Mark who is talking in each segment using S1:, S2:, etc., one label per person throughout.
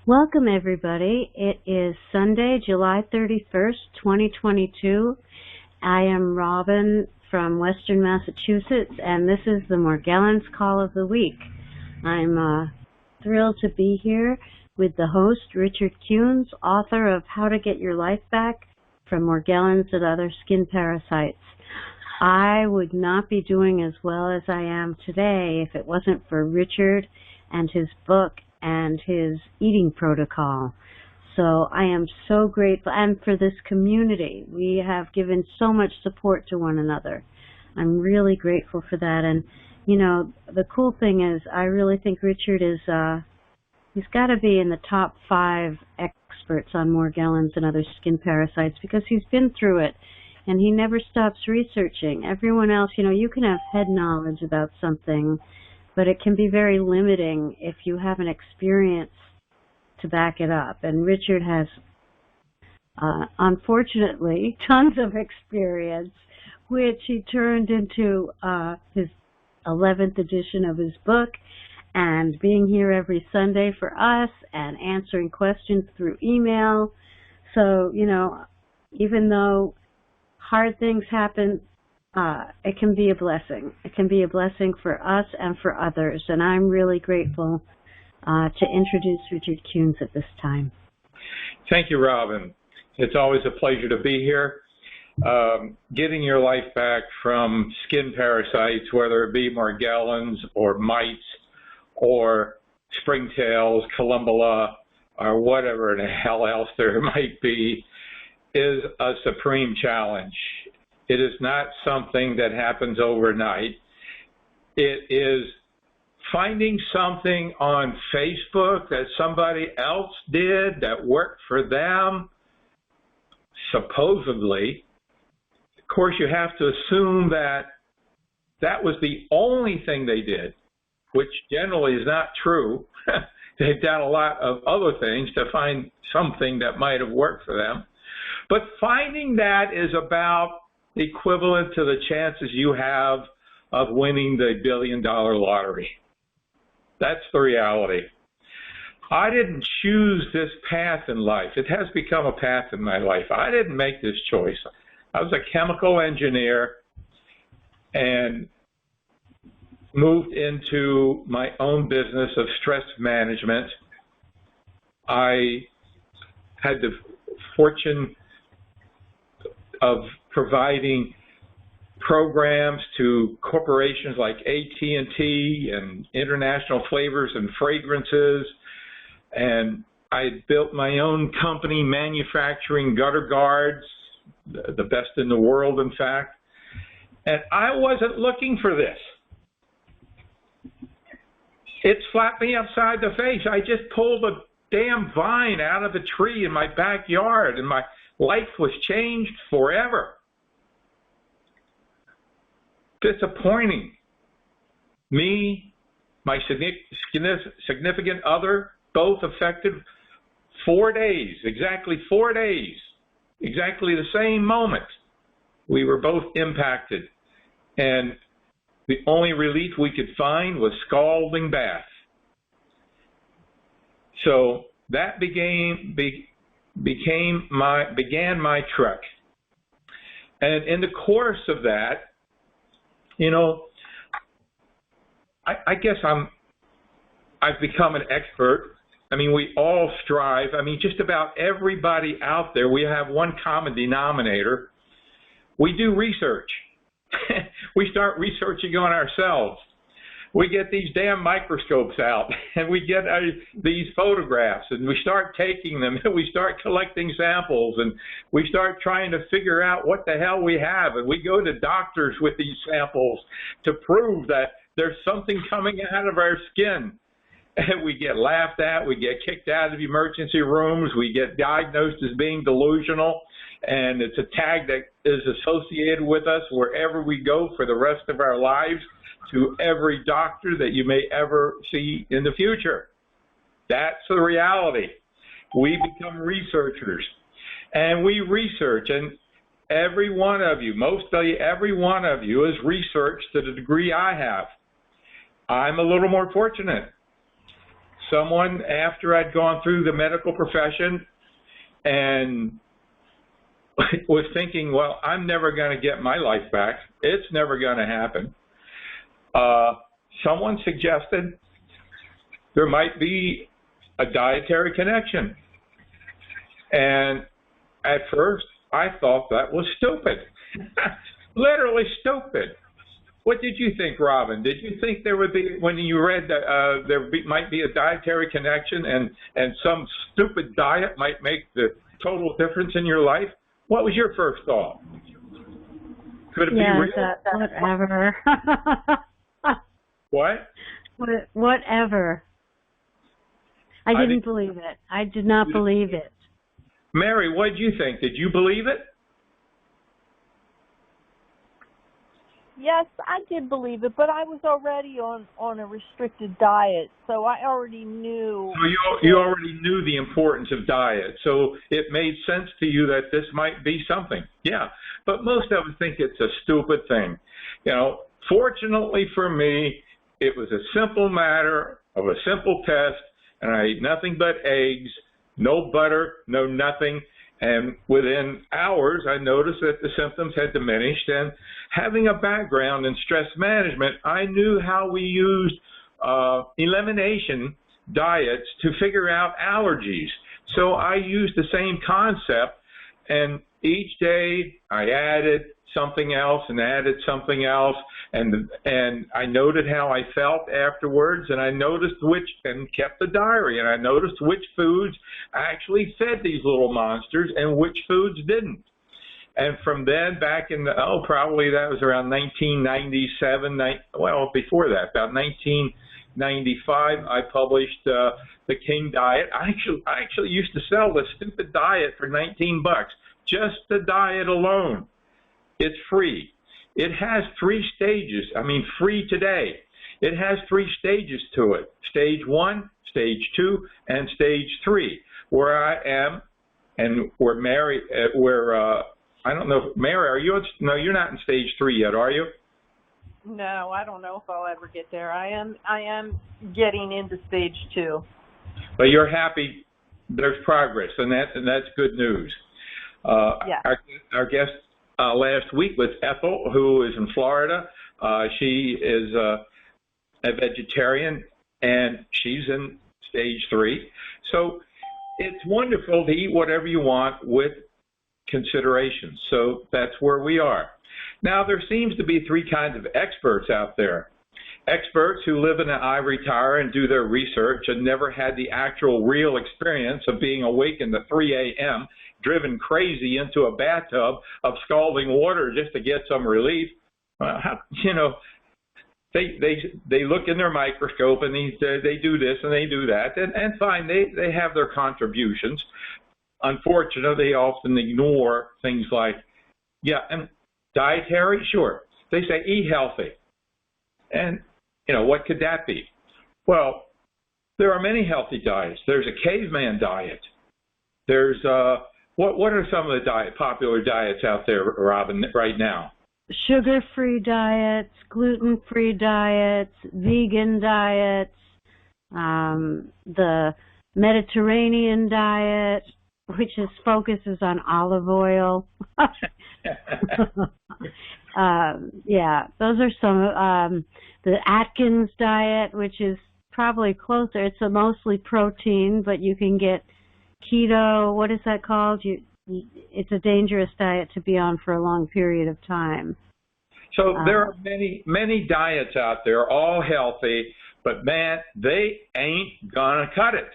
S1: Welcome, everybody. It is Sunday, July 31st, 2022. I am Robin from Western Massachusetts, and this is the Morgellons Call of the Week. I'm thrilled to be here with the host, Richard Kuhns, author of How to Get Your Life Back from Morgellons and Other Skin Parasites. I would not be doing as well as I am today if it wasn't for Richard and his book and his eating protocol. So I am so grateful, and for this community. We have given so much support to one another. I'm really grateful for that. And, you know, the cool thing is I really think Richard is, he's got to be in the top 5 experts on Morgellons and other skin parasites because he's been through it, and he never stops researching. Everyone else, you know, you can have head knowledge about something, but it can be very limiting if you have an experience to back it up. And Richard has, unfortunately, tons of experience, which he turned into his 11th edition of his book, and being here every Sunday for us and answering questions through email. So, you know, even though hard things happen, it can be a blessing. It can be a blessing for us and for others, and I'm really grateful to introduce Richard Kuhns at this time.
S2: Thank you, Robin. It's always a pleasure to be here. Getting your life back from skin parasites, whether it be Morgellons or mites or springtails, columbella, or whatever the hell else there might be, is a supreme challenge. It is not something that happens overnight. It is finding something on Facebook that somebody else did that worked for them, supposedly. Of course, you have to assume that that was the only thing they did, which generally is not true. They've done a lot of other things to find something that might have worked for them. But finding that is about equivalent to the chances you have of winning the billion-dollar lottery. That's the reality. I didn't choose this path in life. It has become a path in my life. I didn't make this choice. I was a chemical engineer and moved into my own business of stress management. I had the fortune of providing programs to corporations like AT&T and International Flavors and Fragrances, and I built my own company manufacturing gutter guards, the best in the world, in fact, and I wasn't looking for this. It slapped me upside the face. I just pulled a damn vine out of a tree in my backyard, and my life was changed forever. Disappointing. Me, my significant other, both affected 4 days, exactly 4 days, exactly the same moment. We were both impacted. And the only relief we could find was scalding bath. So that began my trek. And in the course of that, you know, I guess I've become an expert. I mean, we all strive. I mean, just about everybody out there, we have one common denominator. We do research. We start researching on ourselves. We get these damn microscopes out, and we get these photographs, and we start taking them, and we start collecting samples, and we start trying to figure out what the hell we have, and we go to doctors with these samples to prove that there's something coming out of our skin. And we get laughed at, we get kicked out of emergency rooms, we get diagnosed as being delusional, and it's a tag that is associated with us wherever we go for the rest of our lives, to every doctor that you may ever see in the future. That's the reality. We become researchers, and we research, and every one of you, mostly every one of you, is researched to the degree I have. I'm a little more fortunate. someone after I'd gone through the medical profession and was thinking, well, I'm never going to get my life back. It's never going to happen. Someone suggested there might be a dietary connection. And at first, I thought that was stupid. Literally stupid. What did you think, Robin? Did you think there would be, when you read that might be a dietary connection and some stupid diet might make the total difference in your life? What was your first thought? Could it be real?
S1: Whatever.
S2: What?
S1: Whatever. I didn't believe it. I did not believe it.
S2: Mary, what did you think? Did you believe it?
S3: Yes, I did believe it, but I was already on a restricted diet, so I already knew.
S2: So you already knew the importance of diet, so it made sense to you that this might be something. Yeah, but most of us think it's a stupid thing. You know, fortunately for me, it was a simple matter of a simple test, and I ate nothing but eggs, no butter, no nothing. And within hours, I noticed that the symptoms had diminished. And having a background in stress management, I knew how we used elimination diets to figure out allergies. So I used the same concept, and each day I added something else and added something else, and I noted how I felt afterwards, and I noticed and kept a diary, and I noticed which foods actually fed these little monsters and which foods didn't. And from then, back in probably that was around 1997, before that, about 1995, I published the King Diet. I actually used to sell this stupid diet for $19, just the diet alone. It's free. It has 3 stages. I mean, free today. It has 3 stages to it. Stage 1, Stage 2, and Stage 3. Where I am, and where Mary, I don't know, Mary, are you? No, you're not in Stage 3 yet, are you?
S3: No, I don't know if I'll ever get there. I am getting into Stage 2.
S2: But you're happy. There's progress, and that's good news.
S3: Yeah.
S2: Our guest last week was Ethel, who is in Florida. She is a vegetarian, and she's in Stage 3. So it's wonderful to eat whatever you want with consideration. So that's where we are. Now, there seems to be 3 kinds of experts out there. Experts who live in an ivory tower and do their research and never had the actual real experience of being awakened at 3 a.m., driven crazy into a bathtub of scalding water just to get some relief. They look in their microscope and they do this and they do that, and fine, they have their contributions. Unfortunately, they often ignore things like, and dietary, sure. They say eat healthy. And, what could that be? Well, there are many healthy diets. There's a caveman diet. There's, what are some of the popular diets out there, Robin, right now?
S1: Sugar-free diets, gluten-free diets, vegan diets, the Mediterranean diet, which focuses on olive oil. Those are some. The Atkins diet, which is probably closer. It's mostly protein, but you can get keto. What is that called? It's a dangerous diet to be on for a long period of time.
S2: So there are many diets out there, all healthy, but man, they ain't gonna cut it,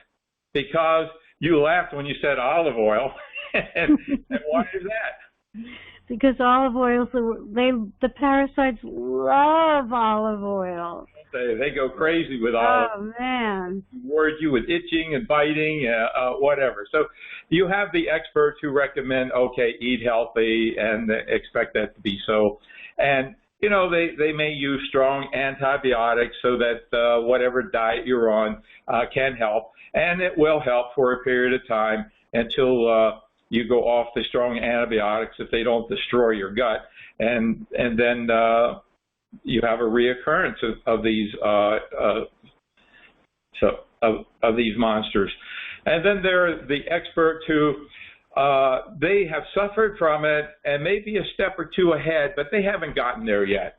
S2: because you laughed when you said olive oil, and why is that?
S1: Because olive oil, the parasites love olive oil.
S2: They go crazy with olive oil.
S1: Oh, man.
S2: Word you with itching and biting, whatever. So you have the experts who recommend, okay, eat healthy and expect that to be so. And, they may use strong antibiotics so that whatever diet you're on can help. And it will help for a period of time until you go off the strong antibiotics if they don't destroy your gut. And then you have a reoccurrence of these of these monsters. And then there are the experts who they have suffered from it and maybe a step or two ahead, but they haven't gotten there yet.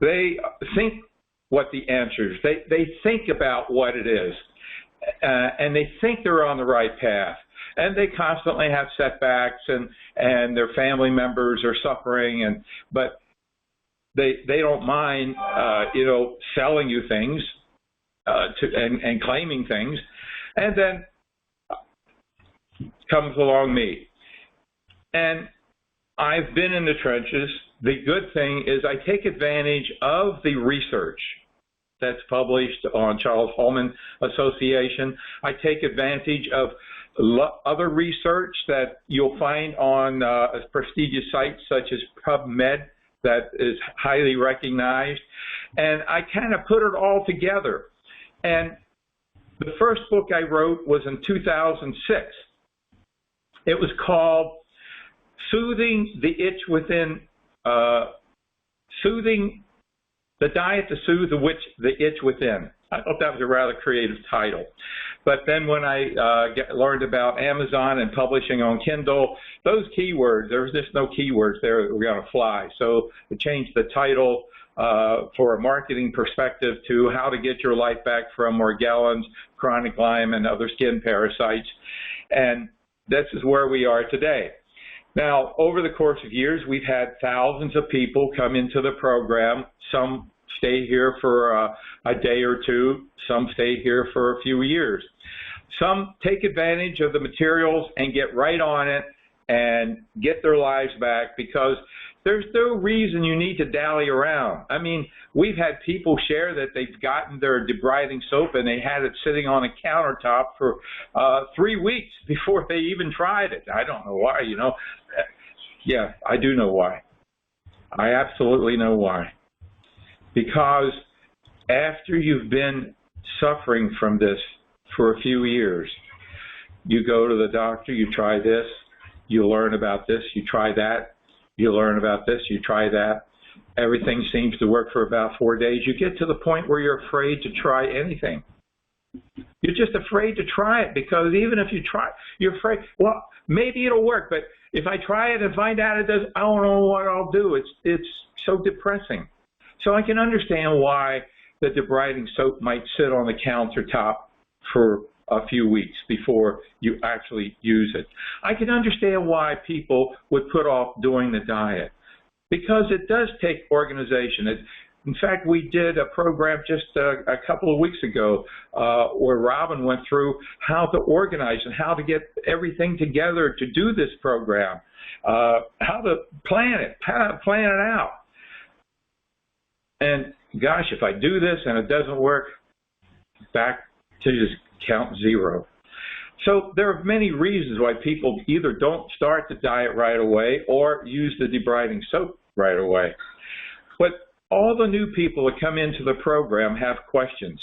S2: They think what the answers, they think about what it is, and they think they're on the right path. And they constantly have setbacks, and their family members are suffering, but they don't mind, selling you things and claiming things. And then comes along me. And I've been in the trenches. The good thing is I take advantage of the research that's published on Charles-Holman Association. I take advantage of other research that you'll find on prestigious sites such as PubMed that is highly recognized. And I kind of put it all together. And the first book I wrote was in 2006. It was called Soothing the Itch Within, Soothing the Diet to Soothe the Itch Within. I thought that was a rather creative title. But then when I learned about Amazon and publishing on Kindle, those keywords, there was just no keywords there that were going to fly. So I changed the title for a marketing perspective to How to Get Your Life Back from Morgellons, Chronic Lyme, and Other Skin Parasites. And this is where we are today. Now, over the course of years, we've had thousands of people come into the program. Some stay here for a day or two. Some stay here for a few years. Some take advantage of the materials and get right on it and get their lives back, because there's no reason you need to dally around. I mean, we've had people share that they've gotten their debriding soap and they had it sitting on a countertop for 3 weeks before they even tried it. I don't know why, Yeah, I do know why. I absolutely know why. Because after you've been suffering from this for a few years, you go to the doctor, you try this, you learn about this, you try that, you learn about this, you try that. Everything seems to work for about 4 days. You get to the point where you're afraid to try anything. You're just afraid to try it, because even if you try, you're afraid, well, maybe it'll work, but if I try it and find out it doesn't, I don't know what I'll do. It's so depressing. So I can understand why the debriding soap might sit on the countertop for a few weeks before you actually use it. I can understand why people would put off doing the diet, because it does take organization. In fact, we did a program just a couple of weeks ago where Robin went through how to organize and how to get everything together to do this program, how to plan it, how to plan it out. And gosh, if I do this and it doesn't work, back to just count zero. So there are many reasons why people either don't start the diet right away or use the debriding soap right away. But all the new people that come into the program have questions.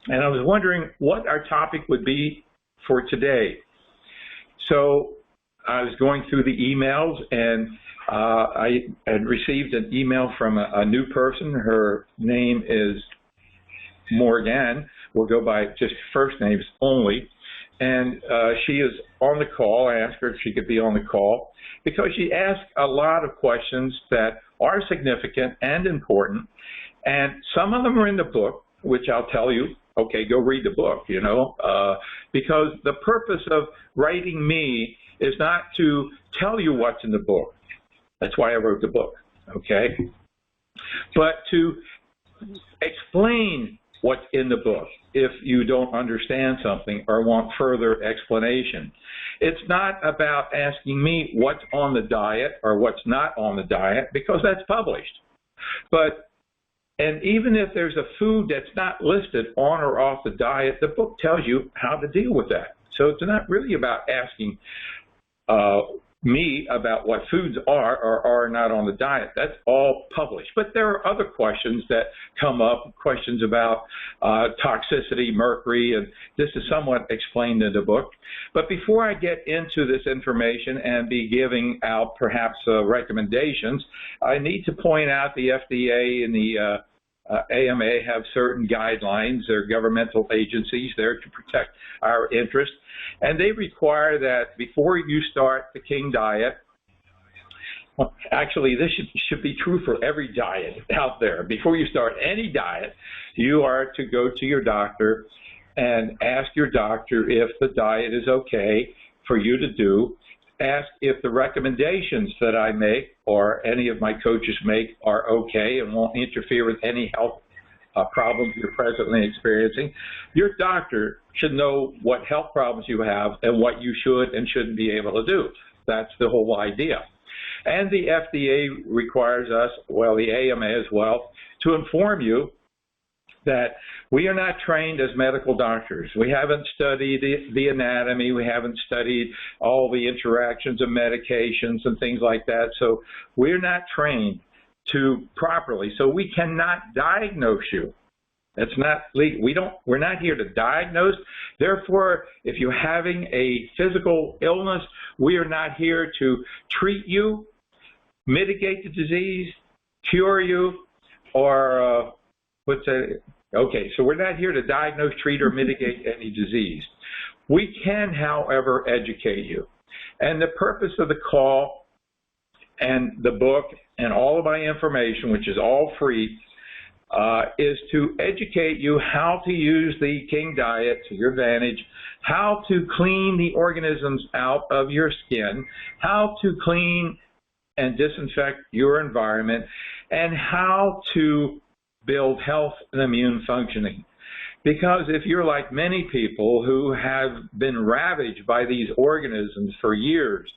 S2: And I was wondering what our topic would be for today. So I was going through the emails, and I had received an email from a new person. Her name is Morgan. We'll go by just first names only. And she is on the call. I asked her if she could be on the call because she asked a lot of questions that are significant and important. And some of them are in the book, which I'll tell you, okay, go read the book, because the purpose of writing me is not to tell you what's in the book. That's why I wrote the book, okay? But to explain what's in the book if you don't understand something or want further explanation. It's not about asking me what's on the diet or what's not on the diet, because that's published. And even if there's a food that's not listed on or off the diet, the book tells you how to deal with that. So it's not really about asking me about what foods are or are not on the diet. That's all published. But there are other questions that come up, questions about toxicity, mercury, and this is somewhat explained in the book. But before I get into this information and be giving out perhaps recommendations, I need to point out the FDA and the AMA have certain guidelines. They're governmental agencies there to protect our interests. And they require that before you start the King diet, well, actually, this should be true for every diet out there. Before you start any diet, you are to go to your doctor and ask your doctor if the diet is okay for you to do. Ask if the recommendations that I make or any of my coaches make are okay and won't interfere with any health problems you're presently experiencing. Your doctor should know what health problems you have and what you should and shouldn't be able to do. That's the whole idea. And the FDA requires us, well, the AMA as well, to inform you that we are not trained as medical doctors. We haven't studied the anatomy. We haven't studied all the interactions of medications and things like that. So we're not trained to properly. So we cannot diagnose you. That's not legal. We're not here to diagnose. Therefore, if you're having a physical illness, we are not here to treat you, mitigate the disease, cure you, or okay, so we're not here to diagnose, treat, or mitigate any disease. We can, however, educate you. And the purpose of the call and the book and all of my information, which is all free, is to educate you how to use the King diet to your advantage, how to clean the organisms out of your skin, how to clean and disinfect your environment, and how to build health and immune functioning. Because if you're like many people who have been ravaged by these organisms for years,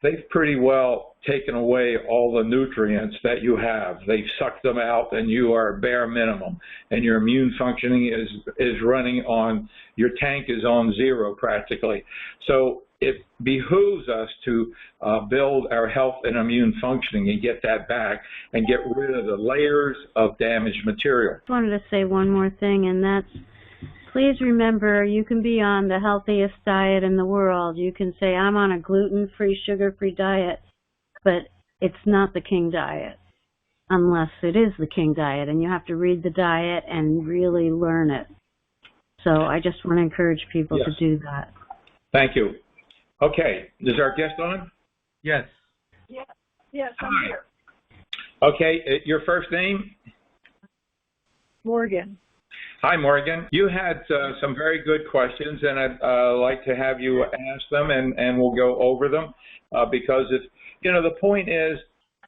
S2: they've pretty well taken away all the nutrients that you have. They've sucked them out and you are bare minimum. And your immune functioning is running on, your tank is on zero practically. So it behooves us to build our health and immune functioning and get that back and get rid of the layers of damaged material.
S1: I wanted to say one more thing, and that's, please remember, you can be on the healthiest diet in the world. You can say, I'm on a gluten-free, sugar-free diet, but it's not the King diet, unless it is the King diet, and you have to read the diet and really learn it. So I just want to encourage people to do that.
S2: Thank you. Okay, is our guest on?
S4: Yes.
S3: Yes, I'm here.
S2: Okay, your first name?
S3: Morgan.
S2: Hi, Morgan. You had some very good questions, and I'd like to have you ask them, and we'll go over them, because the point is,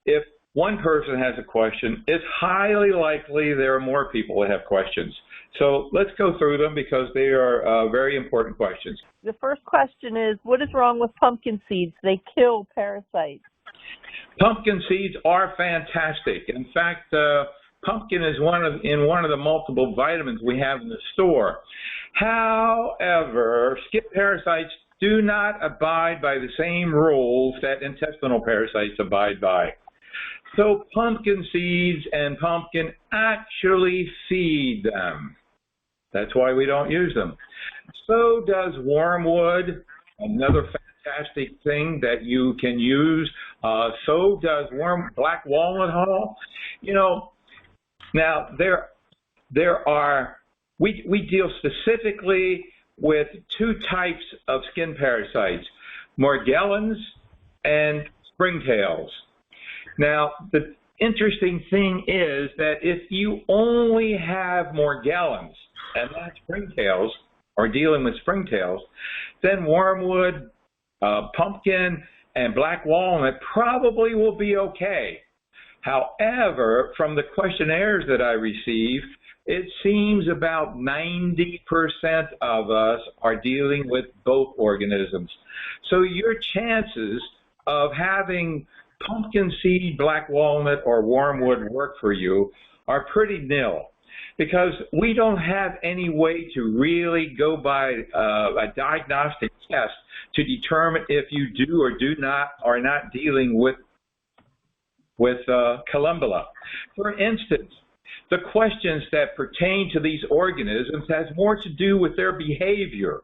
S2: if one person has a question, it's highly likely there are more people that have questions. So let's go through them because they are very important questions.
S3: The first question is, what is wrong with pumpkin seeds? They kill parasites.
S2: Pumpkin seeds are fantastic. In fact, pumpkin is one of the multiple vitamins we have in the store. However, skin parasites do not abide by the same rules that intestinal parasites abide by. So pumpkin seeds and pumpkin actually feed them. That's why we don't use them. So does wormwood, another fantastic thing that you can use. So does black walnut hull. Now we deal specifically with two types of skin parasites, Morgellons and springtails. Now, the interesting thing is that if you only have Morgellons and not springtails, or dealing with springtails, then wormwood, pumpkin, and black walnut probably will be okay. However, from the questionnaires that I received, it seems about 90% of us are dealing with both organisms. So your chances of having pumpkin seed, black walnut, or wormwood work for you are pretty nil, because we don't have any way to really go by a diagnostic test to determine if you do or do not are not dealing with calumbella. For instance, the questions that pertain to these organisms has more to do with their behavior.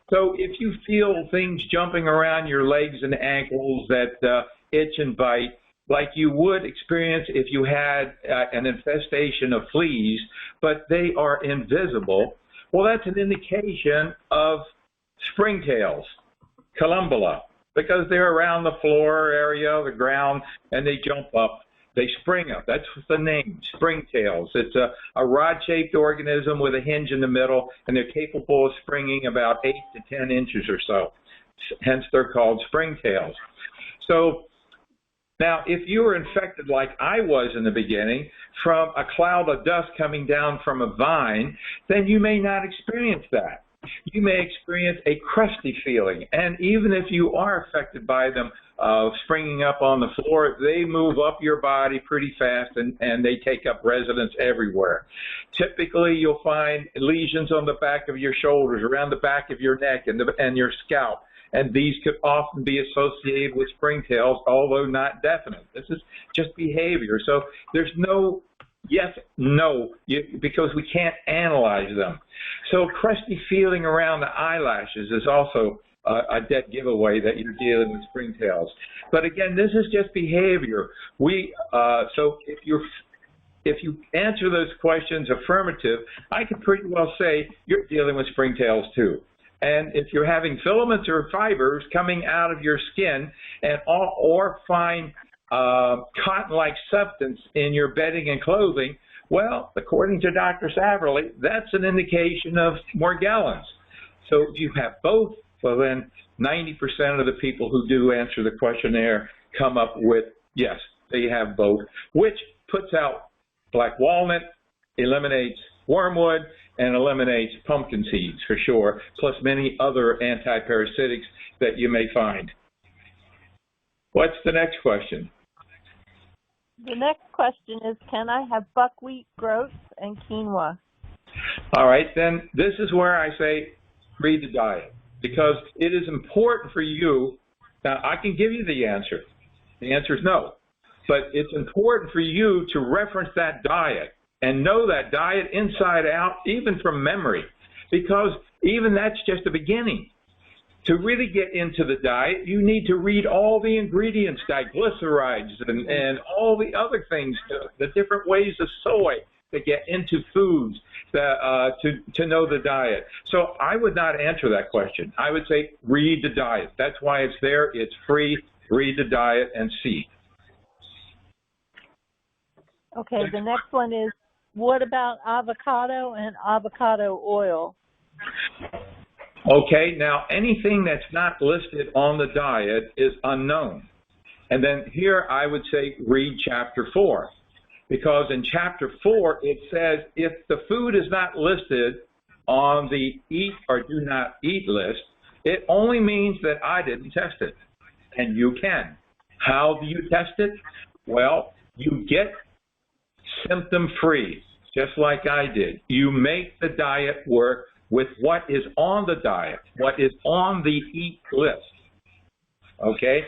S2: So if you feel things jumping around your legs and ankles that itch and bite, like you would experience if you had an infestation of fleas, but they are invisible, well, that's an indication of springtails, columbella, because they're around the floor area, the ground, and they jump up. They spring up. That's the name, springtails. It's a rod-shaped organism with a hinge in the middle, and they're capable of springing about 8 to 10 inches or so. Hence, they're called springtails. So now, if you were infected like I was in the beginning from a cloud of dust coming down from a vine, then you may not experience that. You may experience a crusty feeling, and even if you are affected by them springing up on the floor, they move up your body pretty fast, and they take up residence everywhere. Typically, you'll find lesions on the back of your shoulders, around the back of your neck, and your scalp, and these could often be associated with springtails, although not definite. This is just behavior, so there's no yes, no, because we can't analyze them. So crusty feeling around the eyelashes is also a dead giveaway that you're dealing with springtails. But again, this is just behavior. So if you answer those questions affirmative, I could pretty well say you're dealing with springtails too. And if you're having filaments or fibers coming out of your skin or fine cotton-like substance in your bedding and clothing, well, according to Dr. Saverly, that's an indication of Morgellons. So if you have both, well then 90% of the people who do answer the questionnaire come up with, yes, they have both, which puts out black walnut, eliminates wormwood, and eliminates pumpkin seeds for sure, plus many other antiparasitics that you may find. What's the next question?
S3: The next question is, can I have buckwheat, groats, and quinoa?
S2: All right, then this is where I say read the diet, because it is important for you. Now, I can give you the answer. The answer is no. But it's important for you to reference that diet and know that diet inside out, even from memory, because even that's just the beginning. To really get into the diet, you need to read all the ingredients, diglycerides, and all the other things, the different ways of soy that get into foods to know the diet. So I would not answer that question. I would say read the diet. That's why it's there. It's free. Read the diet and see.
S3: Okay, the next one is, what about avocado and avocado oil?
S2: Okay, now anything that's not listed on the diet is unknown. And then here I would say read Chapter 4, because in Chapter 4 it says if the food is not listed on the eat or do not eat list, it only means that I didn't test it, and you can. How do you test it? Well, you get symptom-free, just like I did. You make the diet work with what is on the diet, what is on the eat list. Okay?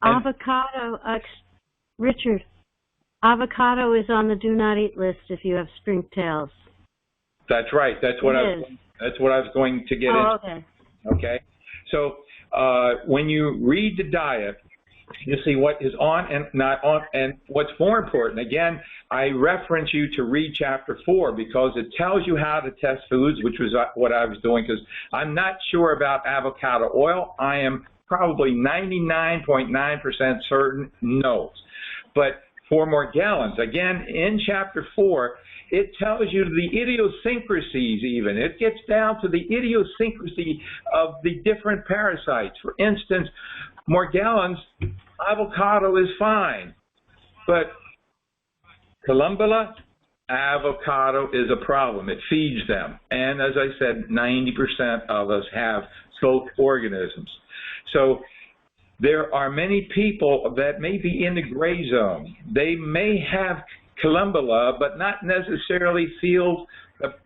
S1: Avocado, Richard, avocado is on the do not eat list if you have springtails.
S2: That's right. That's what I was going to get into.
S1: Okay.
S2: Okay? So when you read the diet, you see what is on and not on, and what's more important. Again, I reference you to read Chapter 4 because it tells you how to test foods, which was what I was doing, because I'm not sure about avocado oil. I am probably 99.9% certain no. But for Morgellons, again, in Chapter 4, it tells you the idiosyncrasies even. It gets down to the idiosyncrasy of the different parasites. For instance, Morgellons, avocado is fine, but columbella, avocado is a problem. It feeds them. And as I said, 90% of us have both organisms. So there are many people that may be in the gray zone. They may have columbella, but not necessarily feel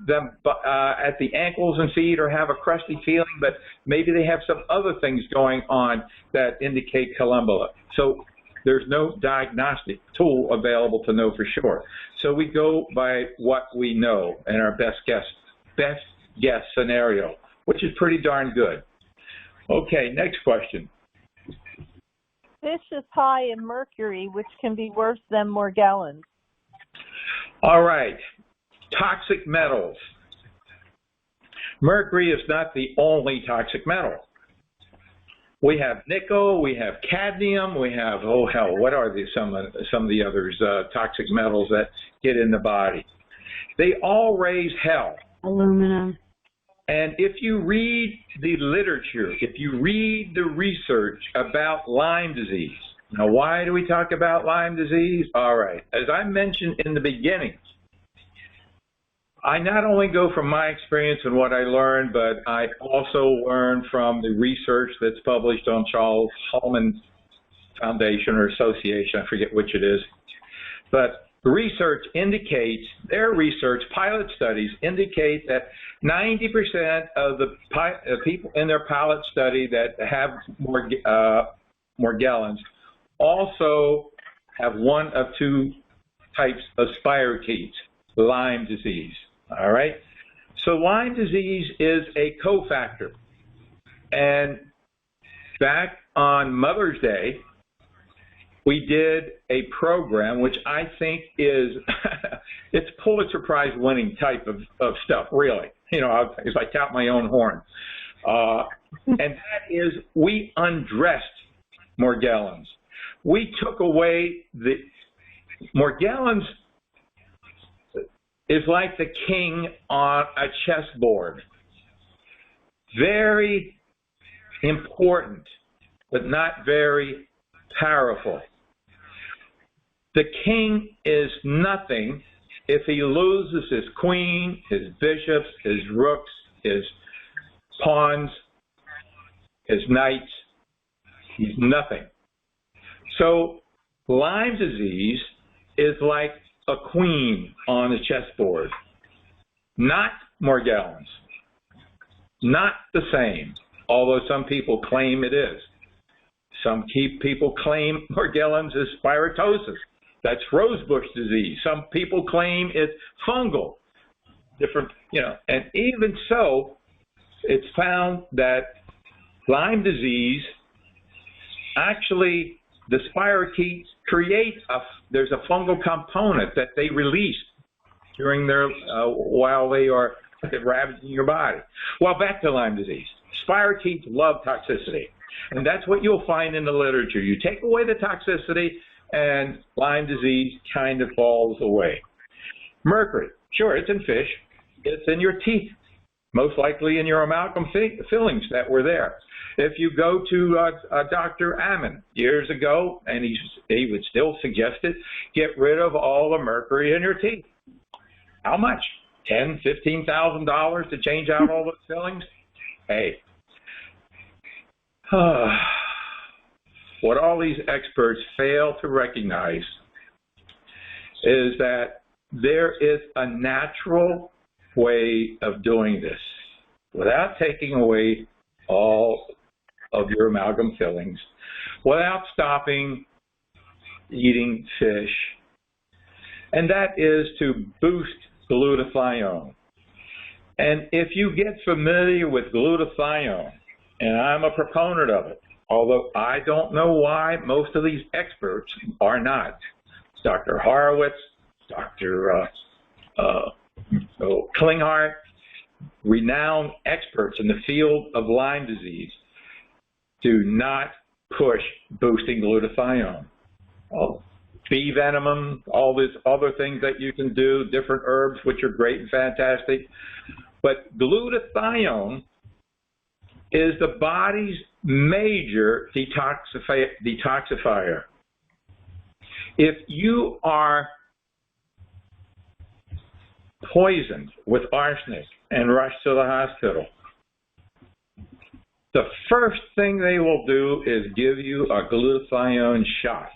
S2: them at the ankles and feet or have a crusty feeling, but maybe they have some other things going on that indicate columbella. So there's no diagnostic tool available to know for sure. So we go by what we know and our best guess scenario, which is pretty darn good. Okay, next question.
S3: Fish is high in mercury, which can be worse than Morgellons.
S2: All right, toxic metals. Mercury is not the only toxic metal. We have nickel, we have cadmium, we have, oh hell, what are some of the others, toxic metals that get in the body? They all raise hell.
S1: Aluminum.
S2: And if you read the literature, if you read the research about Lyme disease, now why do we talk about Lyme disease? All right, as I mentioned in the beginning, I not only go from my experience and what I learned, but I also learned from the research that's published on Charles Hallman Foundation or Association, I forget which it is. But the research indicates, their research, pilot studies indicate that 90% of the people in their pilot study that have Morgellons also have one of two types of spirochetes, Lyme disease. All right? So Lyme disease is a cofactor. And back on Mother's Day, we did a program which I think is, it's Pulitzer Prize winning type of stuff, really. You know, if I tout my own horn. And that is, we undressed Morgellons. We took away the, Morgellons is like the king on a chessboard. Very important, but not very powerful. The king is nothing if he loses his queen, his bishops, his rooks, his pawns, his knights. He's nothing. So Lyme disease is like a queen on a chessboard. Not Morgellons. Not the same, although some people claim it is. Some people claim Morgellons is spiritosis. That's rosebush disease. Some people claim it's fungal. Different, you know, and even so, it's found that Lyme disease, actually, the spirochetes create there's a fungal component that they release during their, while they are ravaging your body. Well, back to Lyme disease. Spirochetes love toxicity. And that's what you'll find in the literature. You take away the toxicity, and Lyme disease kind of falls away. Mercury, sure, it's in fish. It's in your teeth, most likely in your amalgam fillings that were there. If you go to Dr. Ammon years ago, and he would still suggest it, get rid of all the mercury in your teeth. How much? $10,000, $15,000 to change out all those fillings? Hey. What all these experts fail to recognize is that there is a natural way of doing this without taking away all of your amalgam fillings, without stopping eating fish, and that is to boost glutathione. And if you get familiar with glutathione, and I'm a proponent of it, although I don't know why most of these experts are not. Dr. Horowitz, Dr. Klinghardt, renowned experts in the field of Lyme disease, do not push boosting glutathione. Bee venom, all these other things that you can do, different herbs, which are great and fantastic. But glutathione is the body's major detoxifier. If you are poisoned with arsenic and rushed to the hospital, the first thing they will do is give you a glutathione shot.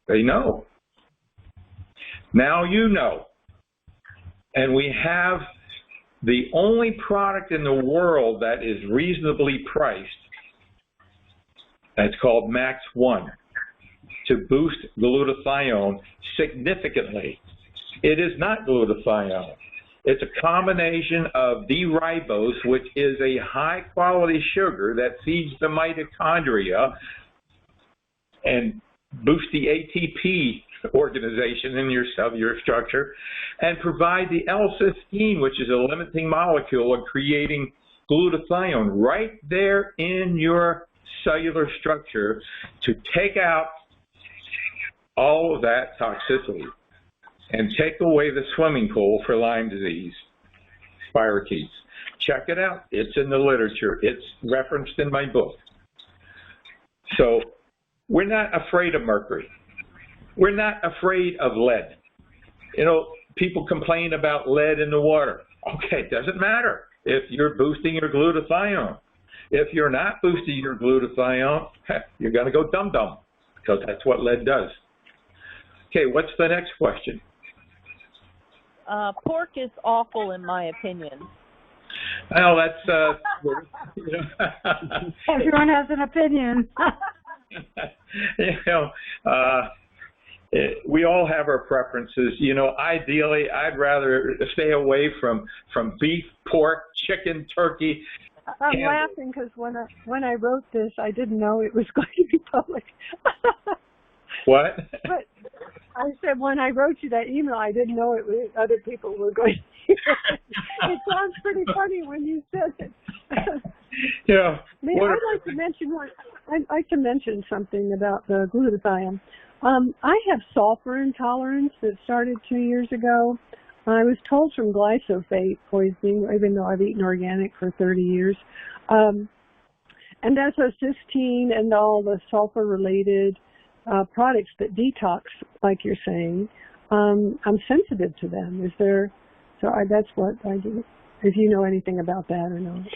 S2: They know. Now you know. And we have the only product in the world that is reasonably priced, that's called Max 1, to boost glutathione significantly. It is not glutathione. It's a combination of D-ribose, which is a high-quality sugar that feeds the mitochondria and boosts the ATP organization in your cellular structure, and provide the L-cysteine, which is a limiting molecule of creating glutathione right there in your cellular structure to take out all of that toxicity and take away the swimming pool for Lyme disease, spirochetes. Check it out. It's in the literature. It's referenced in my book. So we're not afraid of mercury. We're not afraid of lead. You know, people complain about lead in the water. Okay, it doesn't matter if you're boosting your glutathione. If you're not boosting your glutathione, you're going to go dum-dum, because that's what lead does. Okay, what's the next question?
S3: Pork is awful in my opinion.
S2: Well, that's, you know.
S1: Everyone has an opinion.
S2: You know, we all have our preferences. You know, ideally, I'd rather stay away from beef, pork, chicken, turkey.
S4: I'm laughing because when I wrote this, I didn't know it was going to be public.
S2: What?
S4: But I said when I wrote you that email, I didn't know it was other people were going to hear it. It sounds pretty funny when you said it.
S2: Yeah.
S4: I'd like to mention I'd like to mention something about the glutathione. I have sulfur intolerance that started 2 years ago. I was told from glyphosate poisoning, even though I've eaten organic for 30 years. And that's a cysteine and all the sulfur-related products that detox, like you're saying. I'm sensitive to them. That's what I do. If you know anything about that or not.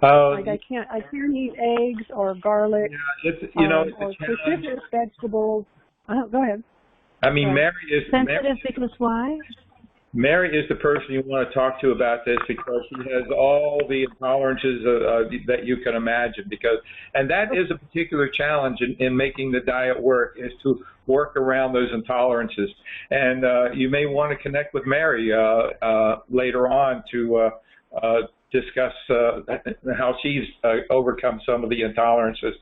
S4: Like I can't eat eggs or garlic, or cruciferous vegetables. Go ahead.
S2: I mean, Mary is
S1: sensitive because why?
S2: Mary is the person you want to talk to about this, because she has all the intolerances that you can imagine. And that is a particular challenge in making the diet work, is to work around those intolerances. And you may want to connect with Mary later on to discuss how she's overcome some of the intolerances.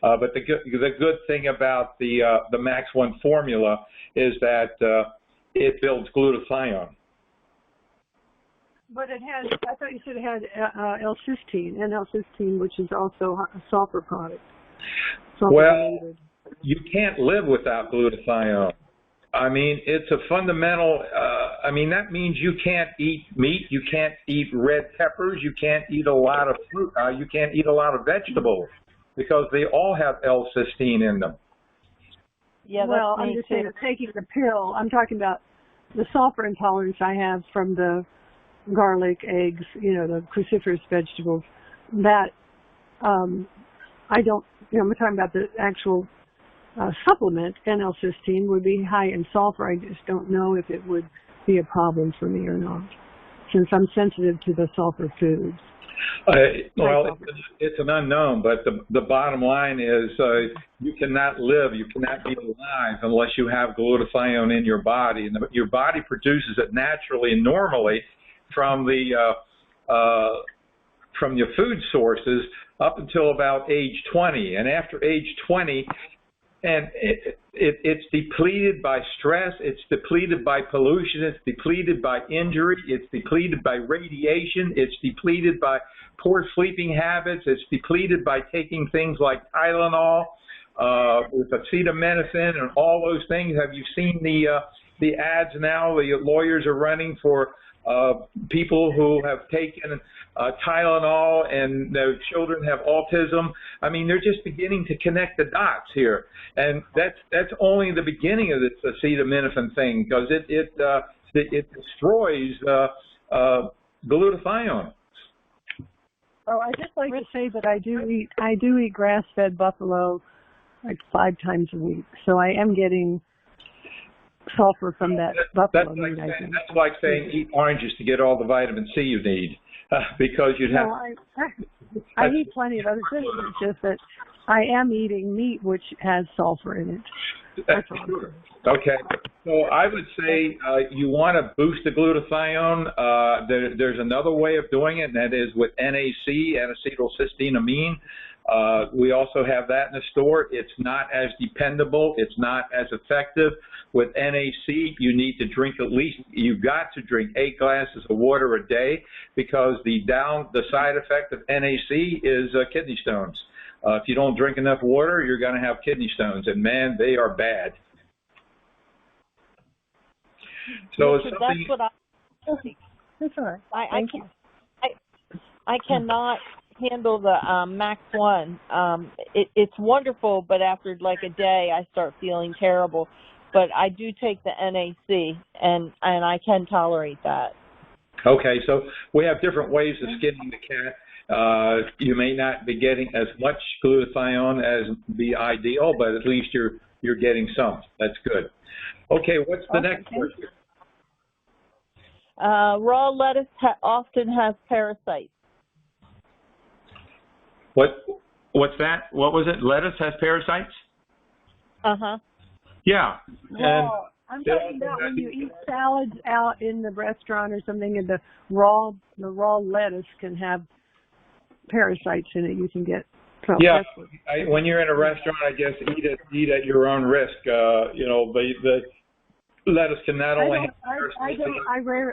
S2: But the good thing about the Max 1 formula is that it builds glutathione.
S4: But it has, I thought you said it had L-cysteine, and L-cysteine, which is also a sulfur product.
S2: Well, you can't live without glutathione. I mean, it's a fundamental, that means you can't eat meat, you can't eat red peppers, you can't eat a lot of fruit, you can't eat a lot of vegetables, because they all have L-cysteine in them.
S4: Yeah, well, I'm just saying, taking the pill, I'm talking about the sulfur intolerance I have from the garlic, eggs, the cruciferous vegetables. That, I don't, I'm talking about the actual supplement, N-L-cysteine, would be high in sulfur. I just don't know if it would be a problem for me or not, since I'm sensitive to the sulfur foods.
S2: Well, it's an unknown, but the bottom line is you cannot live, you cannot be alive unless you have glutathione in your body. And your body produces it naturally and normally from your food sources up until about age 20. And after age 20, and it's depleted by stress, it's depleted by pollution, it's depleted by injury, it's depleted by radiation, it's depleted by poor sleeping habits, it's depleted by taking things like Tylenol, with acetaminophen and all those things. Have you seen the ads now? The lawyers are running for people who have taken Tylenol and their children have autism. I mean, they're just beginning to connect the dots here, and that's only the beginning of this acetaminophen thing, because it destroys glutathione.
S4: Oh, I just like to say that I do eat grass-fed buffalo like 5 times a week, so I am getting sulfur from that buffalo meat.
S2: That's like saying eat oranges to get all the vitamin C you need, because you'd have.
S4: No, I eat plenty of other things. It's just that I am eating meat which has sulfur in it. That's all.
S2: Sure. Okay. So I would say you want to boost the glutathione. There's another way of doing it, and that is with NAC, N-acetylcysteamine. We also have that in the store. It's not as dependable. It's not as effective. With NAC, you need to drink you've got to drink 8 glasses of water a day, because the side effect of NAC is kidney stones. If you don't drink enough water, you're going to have kidney stones, and man, they are bad. So it's something.
S3: That's what
S4: That's all right.
S3: I cannot handle the Max 1. It's wonderful, but after like a day, I start feeling terrible. But I do take the NAC, and I can tolerate that.
S2: Okay, so we have different ways of skinning the cat. You may not be getting as much glutathione as be ideal, but at least you're getting some. That's good. Okay, what's the next question?
S3: Raw lettuce often has parasites.
S2: What's that? What was it? Lettuce has parasites?
S3: Uh-huh.
S2: Yeah.
S4: Well, I'm talking about when you eat salads out in the restaurant or something, and the raw lettuce can have parasites in it. You can get trouble.
S2: Yeah. When you're in a restaurant, I guess eat at your own risk. The lettuce can not only have parasites.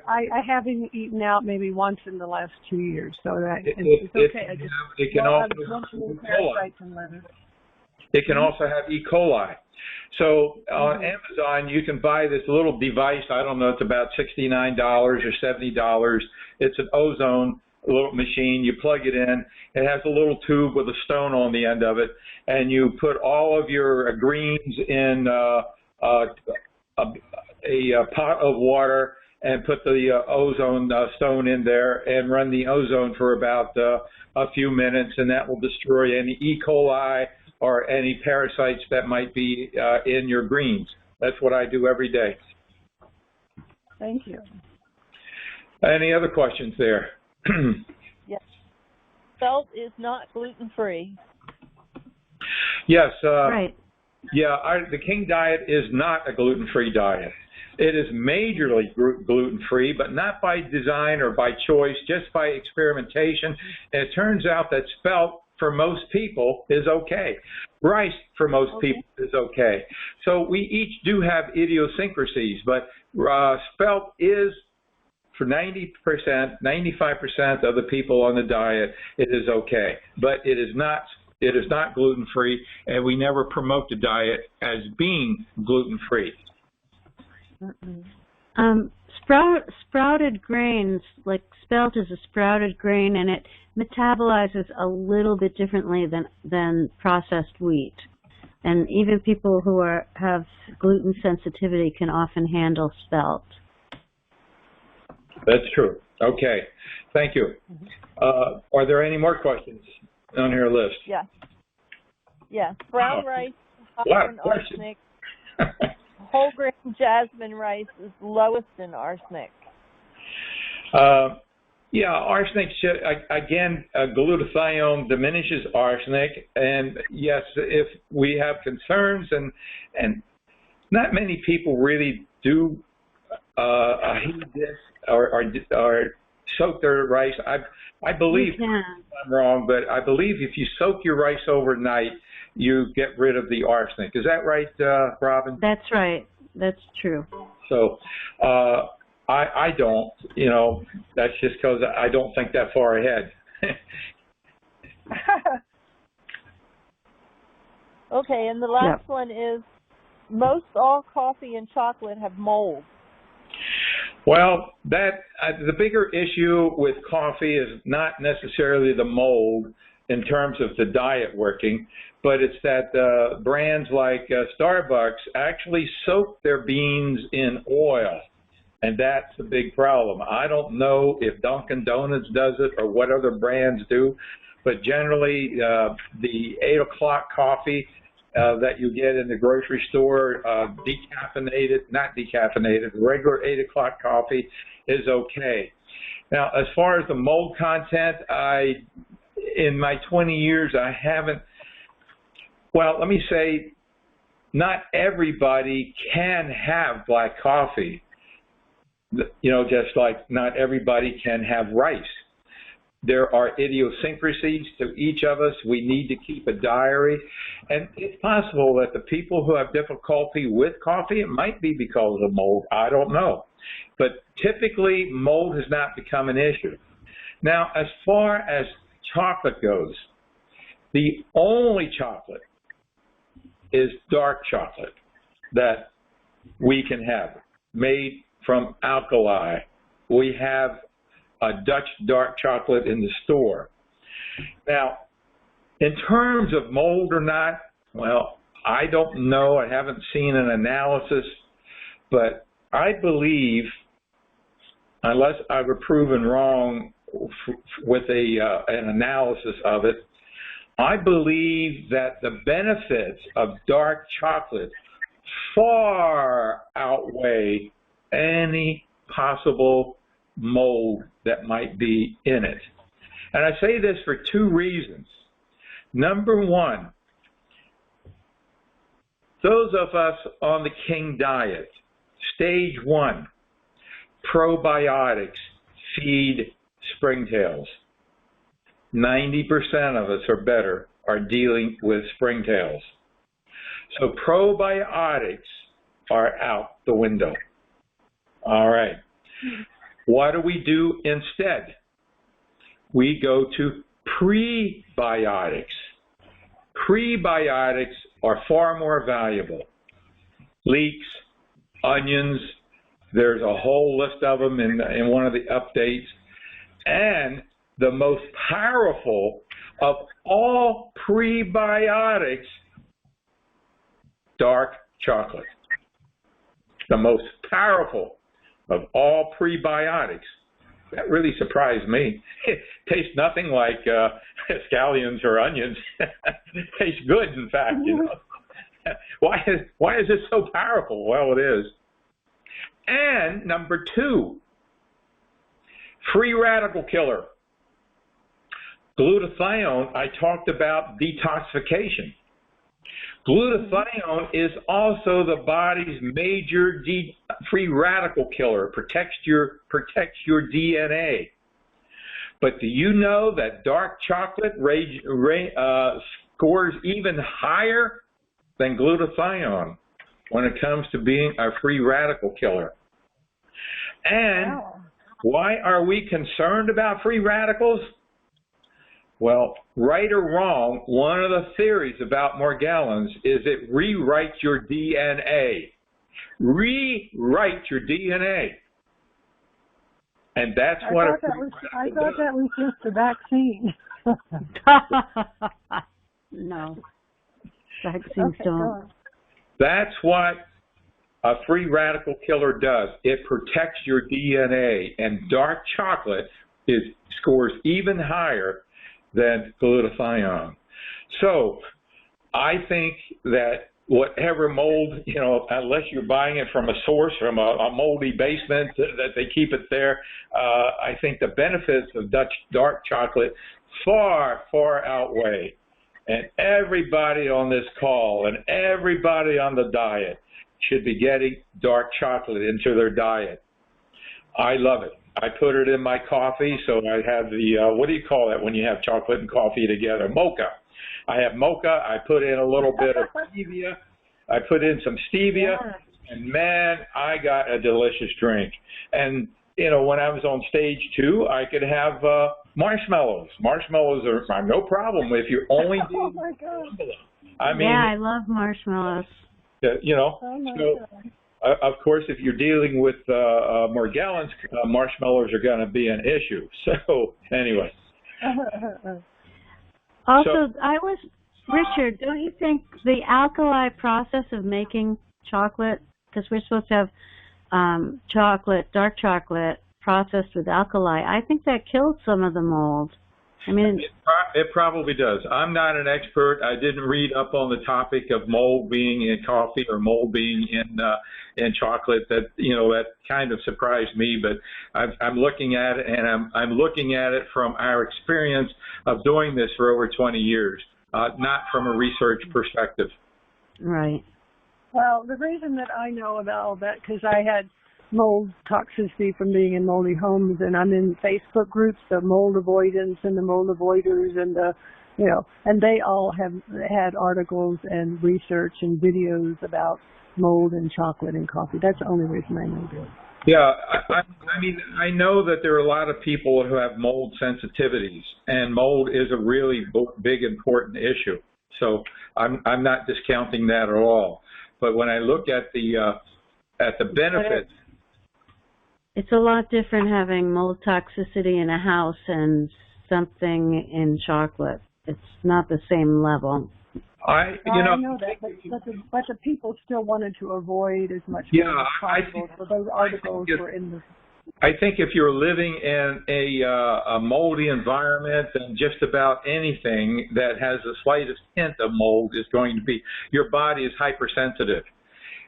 S4: I haven't eaten out maybe once in the last 2 years, so that it's okay.
S2: It can also have parasites in lettuce. It can also have E. coli. So on Amazon, you can buy this little device. I don't know, it's about $69 or $70. It's an ozone little machine. You plug it in. It has a little tube with a stone on the end of it, and you put all of your greens in a pot of water and put the ozone stone in there and run the ozone for about a few minutes, and that will destroy any E. coli or any parasites that might be in your greens. That's what I do every day.
S4: Thank you.
S2: Any other questions there?
S3: Yes. Spelt is not gluten-free.
S2: Yes.
S1: Right.
S2: Yeah, the King diet is not a gluten-free diet. It is majorly gluten-free, but not by design or by choice, just by experimentation. And it turns out that spelt, for most people, is okay. Rice, for most people, is okay. So we each do have idiosyncrasies, but spelt is, for 90%, 95% of the people on the diet, it is okay. But it is not gluten-free, and we never promote the diet as being gluten-free.
S1: Sprouted grains, like spelt is a sprouted grain, and it metabolizes a little bit differently than processed wheat. And even people who have gluten sensitivity can often handle spelt.
S2: That's true. Okay. Thank you. Are there any more questions on your list?
S3: Yes. Yes. Brown rice, higher in arsenic. Whole grain jasmine rice is lowest in arsenic.
S2: Yeah, arsenic, again, glutathione diminishes arsenic. And yes, if we have concerns, and not many people really do heat this or soak their rice. I believe, I'm wrong, but I believe if you soak your rice overnight, you get rid of the arsenic. Is that right, Robin?
S1: That's right. That's true.
S2: So I don't, that's just because I don't think that far ahead.
S3: Okay, and the last one is, most all coffee and chocolate have mold.
S2: Well, the bigger issue with coffee is not necessarily the mold in terms of the diet working, but it's that brands like Starbucks actually soak their beans in oil, and that's a big problem. I don't know if Dunkin' Donuts does it or what other brands do, but generally the 8 o'clock coffee that you get in the grocery store, not decaffeinated, regular 8 o'clock coffee is okay. Now, as far as the mold content, in my 20 years, I haven't Well, let me say, not everybody can have black coffee. You know, just like not everybody can have rice. There are idiosyncrasies to each of us. We need to keep a diary. And it's possible that the people who have difficulty with coffee, it might be because of mold. I don't know. But typically, mold has not become an issue. Now, as far as chocolate goes, the only chocolate is dark chocolate that we can have, made from alkali. We have a Dutch dark chocolate in the store. Now, in terms of mold or not, well, I don't know. I haven't seen an analysis, but I believe, unless I were proven wrong with an analysis of it, I believe that the benefits of dark chocolate far outweigh any possible mold that might be in it. And I say this for two reasons. Number one, those of us on the King diet, stage 1, probiotics feed springtails. 90% of us or better are dealing with springtails. So probiotics are out the window. All right. What do we do instead? We go to prebiotics. Prebiotics are far more valuable. Leeks, onions, there's a whole list of them in one of the updates. And the most powerful of all prebiotics, dark chocolate. The most powerful of all prebiotics. That really surprised me. It tastes nothing like scallions or onions. It tastes good, in fact. You know. Why is it so powerful? Well, it is. And number 2, free radical killer. Glutathione, I talked about detoxification. Glutathione is also the body's major free radical killer, protects your DNA. But do you know that dark chocolate scores even higher than glutathione when it comes to being a free radical killer? And why are we concerned about free radicals? Well, right or wrong, one of the theories about Morgellons is it rewrites your DNA. Rewrite your DNA. And that's
S4: I thought that was just a vaccine.
S1: No. Vaccines don't.
S2: That's what a free radical killer does. It protects your DNA, and dark chocolate scores even higher than glutathione. So I think that whatever mold, you know, unless you're buying it from a source, from a moldy basement that they keep it there, I think the benefits of Dutch dark chocolate far, far outweigh. And everybody on this call and everybody on the diet should be getting dark chocolate into their diet. I love it. I put it in my coffee, so I have the, what do you call that when you have chocolate and coffee together? Mocha. I have mocha. I put in a little bit of stevia. I put in some stevia, and man, I got a delicious drink. And, you know, when I was on stage 2, I could have marshmallows. Marshmallows are no problem if you're only doing I mean,
S1: yeah, I love marshmallows.
S2: You know, of course, if you're dealing with Morgellons, marshmallows are going to be an issue. So, anyway.
S1: Also, Richard, don't you think the alkali process of making chocolate, because we're supposed to have chocolate, dark chocolate, processed with alkali, I think that kills some of the mold. I mean,
S2: it probably does. I'm not an expert. I didn't read up on the topic of mold being in coffee or mold being in chocolate. That, you know, that kind of surprised me. But I'm looking at it, and I'm looking at it from our experience of doing this for over 20 years. not from a research perspective.
S1: Right.
S4: Well, the reason that I know about all that, because I had mold toxicity from being in moldy homes, and I'm in Facebook groups, the mold avoidance and the mold avoiders, and and they all have had articles and research and videos about mold in chocolate and coffee. That's the only reason I know this.
S2: Yeah, I mean, I know that there are a lot of people who have mold sensitivities, and mold is a really big, important issue. So I'm not discounting that at all. But when I look at the benefits,
S1: it's a lot different having mold toxicity in a house and something in chocolate. It's not the same level.
S4: I know that, but the people still wanted to avoid as much as possible. So those articles were in the.
S2: I think if you're living in a moldy environment, then just about anything that has the slightest hint of mold is going to be, your body is hypersensitive.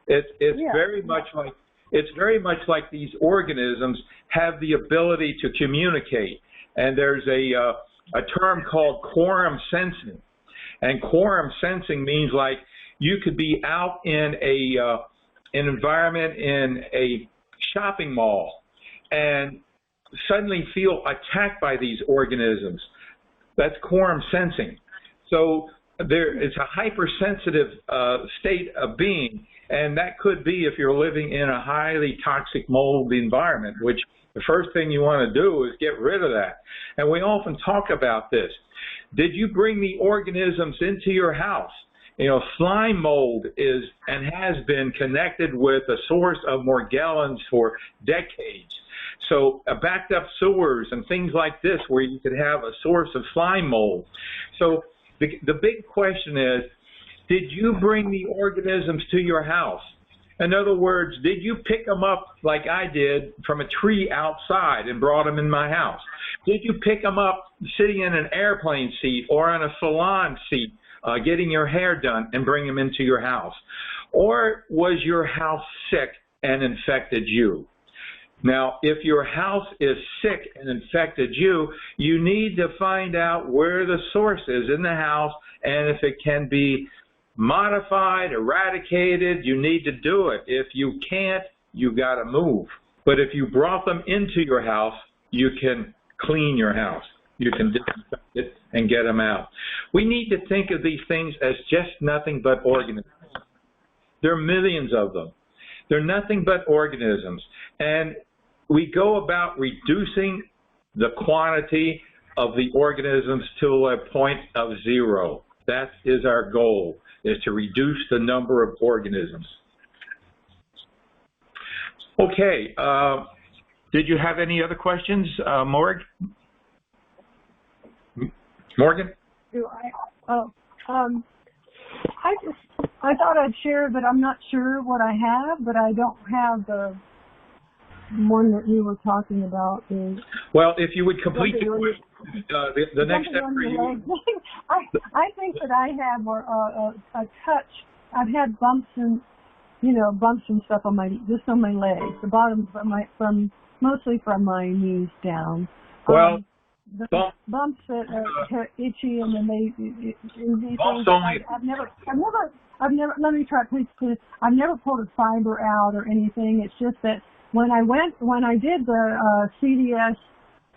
S2: It's very much like these organisms have the ability to communicate, and there's a term called quorum sensing. And quorum sensing means like you could be out in an environment in a shopping mall and suddenly feel attacked by these organisms. That's quorum sensing. So it's a hypersensitive state of being, and that could be if you're living in a highly toxic mold environment, which the first thing you want to do is get rid of that. And we often talk about this. Did you bring the organisms into your house? Slime mold is and has been connected with a source of Morgellons for decades. So backed up sewers and things like this where you could have a source of slime mold. So the big question is, did you bring the organisms to your house? In other words, did you pick them up like I did from a tree outside and brought them in my house? Did you pick them up sitting in an airplane seat or on a salon seat, getting your hair done and bring them into your house? Or was your house sick and infected you? Now, if your house is sick and infected you, you need to find out where the source is in the house, and if it can be modified, eradicated, you need to do it. If you can't, you got to move. But if you brought them into your house, you can clean your house. You can disinfect it and get them out. We need to think of these things as just nothing but organisms. There are millions of them. They're nothing but organisms. And we go about reducing the quantity of the organisms to a point of zero. That is our goal, is to reduce the number of organisms. Okay, did you have any other questions, Morgan?
S4: I thought I'd share that I'm not sure what I have, but I don't have the one that you were talking about.
S2: Well, if you would complete the question, the next step for you.
S4: I think that I have a touch. I've had bumps and stuff on just on my legs, the bottom mostly from my knees down.
S2: Well,
S4: the bumps that are itchy, and then they
S2: bumps only.
S4: I've never. Let me try, please. I've never pulled a fiber out or anything. It's just that when I did the CDS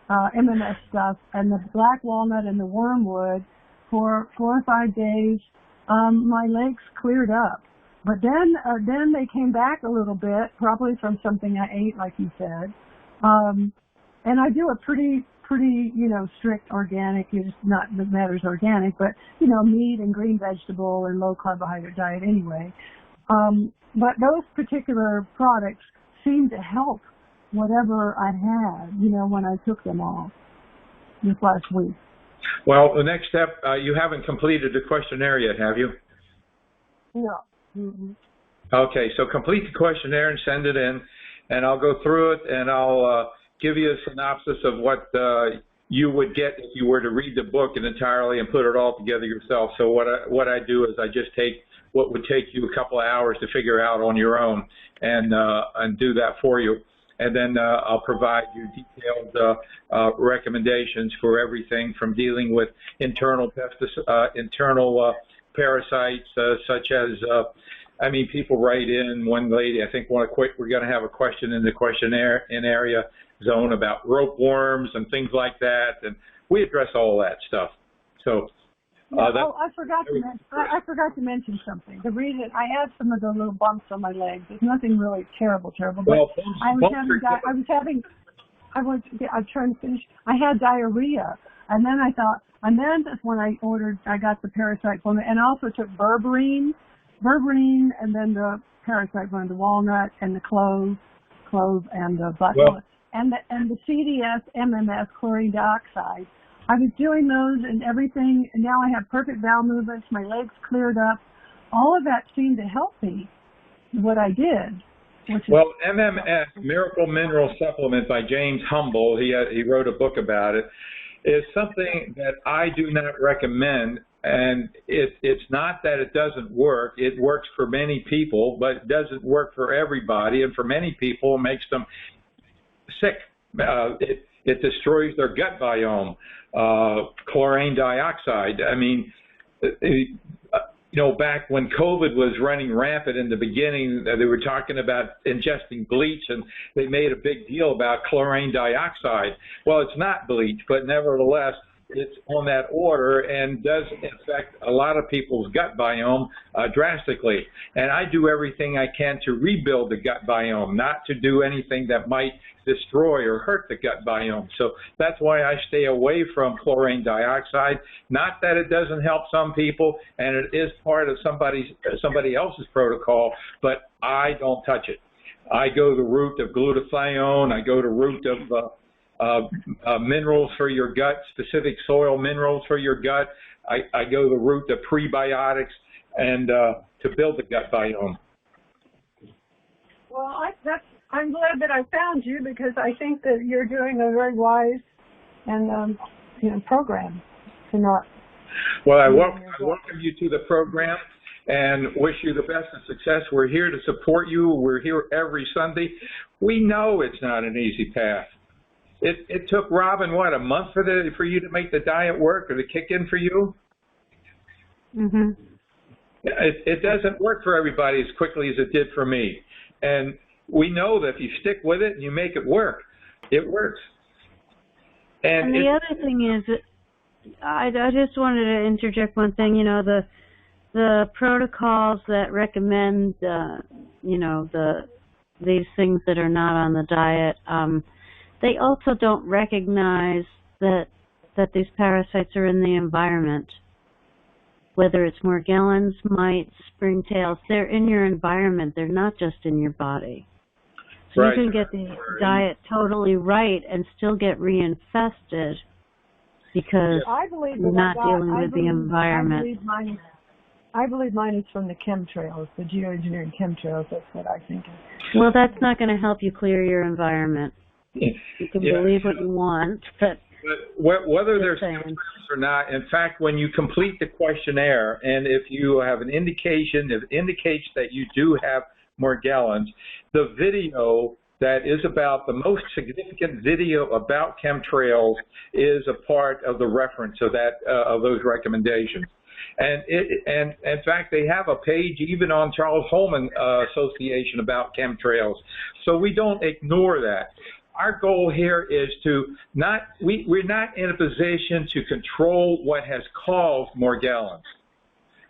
S4: MMS stuff and the black walnut and the wormwood for 4 or 5 days, my legs cleared up. But then they came back a little bit, probably from something I ate, like you said. And I do a pretty strict organic, it's not that matters organic, but meat and green vegetable and low carbohydrate diet anyway. But those particular products seemed to help whatever I had, when I took them off this last week.
S2: Well, the next step, you haven't completed the questionnaire yet, have you?
S4: No. Mm-hmm.
S2: Okay, so complete the questionnaire and send it in, and I'll go through it, and I'll give you a synopsis of what you would get if you were to read the book entirely and put it all together yourself. So what I do is I just take what would take you a couple of hours to figure out on your own and do that for you. and then I'll provide you detailed recommendations for everything from dealing with internal parasites, such as, I mean, people write in. One lady, I think, we're going to have a question in the questionnaire in area zone about rope worms and things like that, and we address all that stuff. So.
S4: I forgot to mention something. The reason I had some of the little bumps on my legs, it's nothing really terrible. But
S2: well,
S4: I'm trying to finish. I had diarrhea, and then I thought, and then that's when I got the parasite one, and I also took berberine, and then the parasite one, the walnut and the clove and the button, and the CDS MMS chlorine dioxide. I was doing those and everything, and now I have perfect bowel movements. My legs cleared up. All of that seemed to help me, what I did.
S2: Well, MMS, Miracle Mineral Supplement by James Humble, he wrote a book about it, is something that I do not recommend. And it's not that it doesn't work. It works for many people, but it doesn't work for everybody. And for many people, it makes them sick. It destroys their gut biome. Chlorine dioxide. I mean, back when COVID was running rampant in the beginning, they were talking about ingesting bleach, and they made a big deal about chlorine dioxide. Well, it's not bleach, but nevertheless, it's on that order and does affect a lot of people's gut biome drastically. And I do everything I can to rebuild the gut biome, not to do anything that might destroy or hurt the gut biome. So that's why I stay away from chlorine dioxide. Not that it doesn't help some people, and it is part of somebody else's protocol, but I don't touch it. I go the route of glutathione. I go the route of minerals for your gut, specific soil minerals for your gut. I go the route of prebiotics and to build the gut biome.
S4: Well, I'm glad that I found you, because I think that you're doing a very wise and program to not.
S2: Well, I welcome you to the program and wish you the best of success. We're here to support you. We're here every Sunday. We know it's not an easy path. It took Robin, what, a month for you to make the diet work or to kick in for you?
S1: Mm-hmm.
S2: It doesn't work for everybody as quickly as it did for me. And we know that if you stick with it and you make it work, it works.
S1: And the other thing is, I just wanted to interject one thing. The protocols that recommend, these things that are not on the diet, they also don't recognize that these parasites are in the environment. Whether it's Morgellons, mites, springtails, they're in your environment. They're not just in your body. So right. You can get the diet totally right and still get reinfested because you're not dealing with the environment.
S4: I believe mine is from the chemtrails, the geoengineered chemtrails. That's what I think.
S1: Well, that's not going to help you clear your environment. You can believe what you want, but
S2: whether there's chemtrails or not, in fact, when you complete the questionnaire, and if you have an indication, if it indicates that you do have Morgellons, the video that is about the most significant video about chemtrails is a part of the reference of that of those recommendations. And in fact, they have a page even on Charles Holman Association about chemtrails. So we don't ignore that. Our goal here is to we're not in a position to control what has caused Morgellons.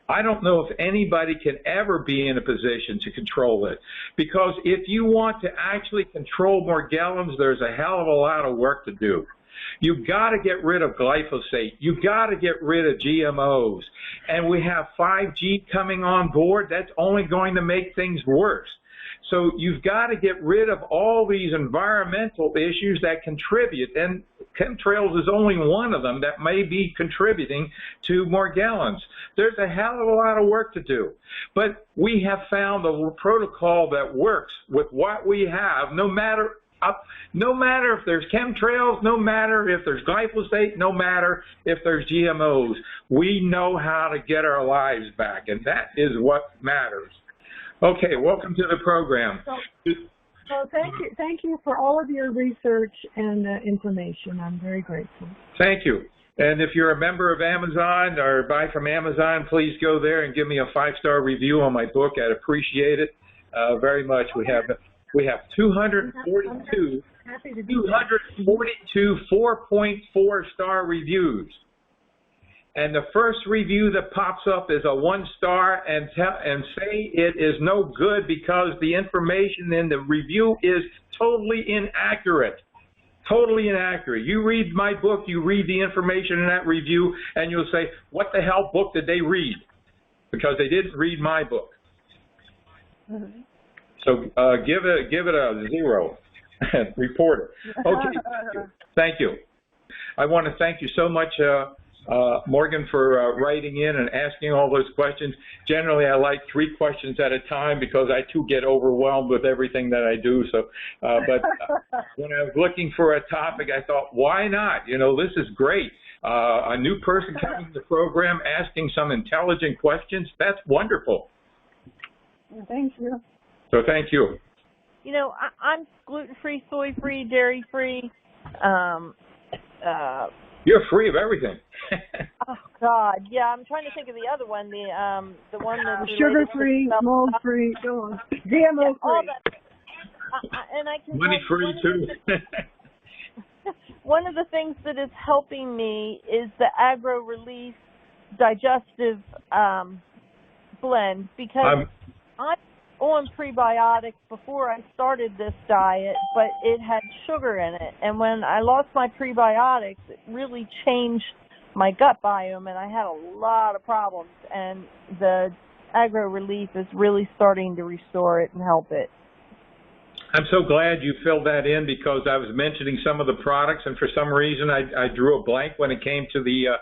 S2: I don't know if anybody can ever be in a position to control it, because if you want to actually control Morgellons, there's a hell of a lot of work to do. You've got to get rid of glyphosate. You've got to get rid of GMOs. And we have 5G coming on board. That's only going to make things worse. So you've got to get rid of all these environmental issues that contribute, and chemtrails is only one of them that may be contributing to Morgellons. There's a hell of a lot of work to do, but we have found a protocol that works with what we have, no matter if there's chemtrails, no matter if there's glyphosate, no matter if there's GMOs. We know how to get our lives back, and that is what matters. Okay, welcome to the program.
S4: Well, thank you for all of your research and information. I'm very grateful.
S2: Thank you. And if you're a member of Amazon or buy from Amazon, please go there and give me a 5-star review on my book. I'd appreciate it very much. We have 242 4.4-star reviews. And the first review that pops up is a 1-star and say it is no good because the information in the review is totally inaccurate. Totally inaccurate. You read my book, you read the information in that review, and you'll say, what the hell book did they read? Because they didn't read my book. Mm-hmm. So give it a 0. Report it. Okay. Thank you. I want to thank you so much, Morgan, for writing in and asking all those questions. Generally, I like 3 questions at a time because I too get overwhelmed with everything that I do. So, but when I was looking for a topic, I thought, why not? You know, this is great. A new person coming to the program asking some intelligent questions. That's wonderful.
S4: Thank you.
S2: So thank you.
S3: You know, I'm gluten-free, soy-free, dairy-free.
S2: You're free of everything.
S3: Oh God, yeah. I'm trying to think of the other one. The one that's
S4: sugar-free, mold-free, go on. GMO-free.
S3: And I can.
S2: Money-free too.
S3: One of the things that is helping me is the agro-release digestive blend because I'm on prebiotics before I started this diet, but it had sugar in it. And when I lost my prebiotics, it really changed my gut biome, and I had a lot of problems. And the Agro Relief is really starting to restore it and help it.
S2: I'm so glad you filled that in because I was mentioning some of the products, and for some reason I drew a blank when it came to the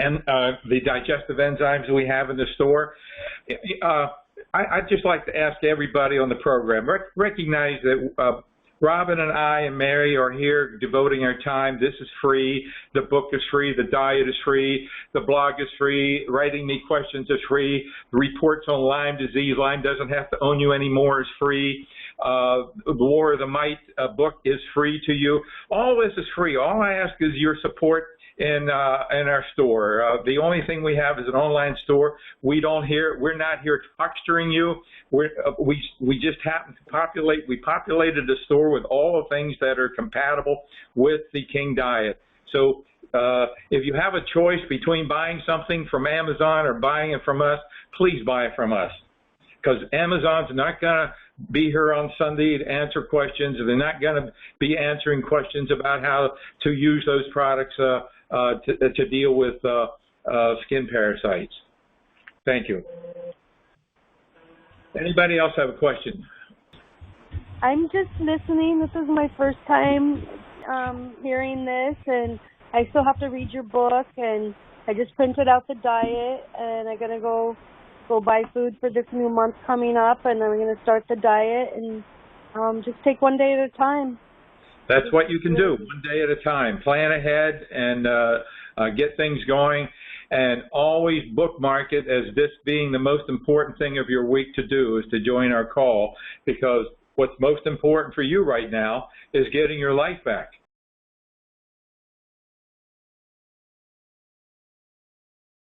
S2: digestive enzymes we have in the store. I'd just like to ask everybody on the program, recognize that Robin and I and Mary are here devoting our time. This is free. The book is free. The diet is free. The blog is free. Writing me questions is free. The reports on Lyme disease, Lyme doesn't have to own you anymore, is free. The War of the Mite book is free to you. All this is free. All I ask is your support in our store. The only thing we have is an online store. We're not here huckstering you. We just happen to we populated the store with all the things that are compatible with the King diet. So if you have a choice between buying something from Amazon or buying it from us, please buy it from us. Because Amazon's not going to be here on Sunday to answer questions, and they're not going to be answering questions about how to use those products to deal with skin parasites. Thank you. Anybody else have a question?
S5: I'm just listening. This is my first time hearing this, and I still have to read your book, and I just printed out the diet, and I'm going to go buy food for this new month coming up, and I'm going to start the diet and just take one day at a time.
S2: That's what you can do, one day at a time. Plan ahead and get things going, and always bookmark it as this being the most important thing of your week to do is to join our call, because what's most important for you right now is getting your life back.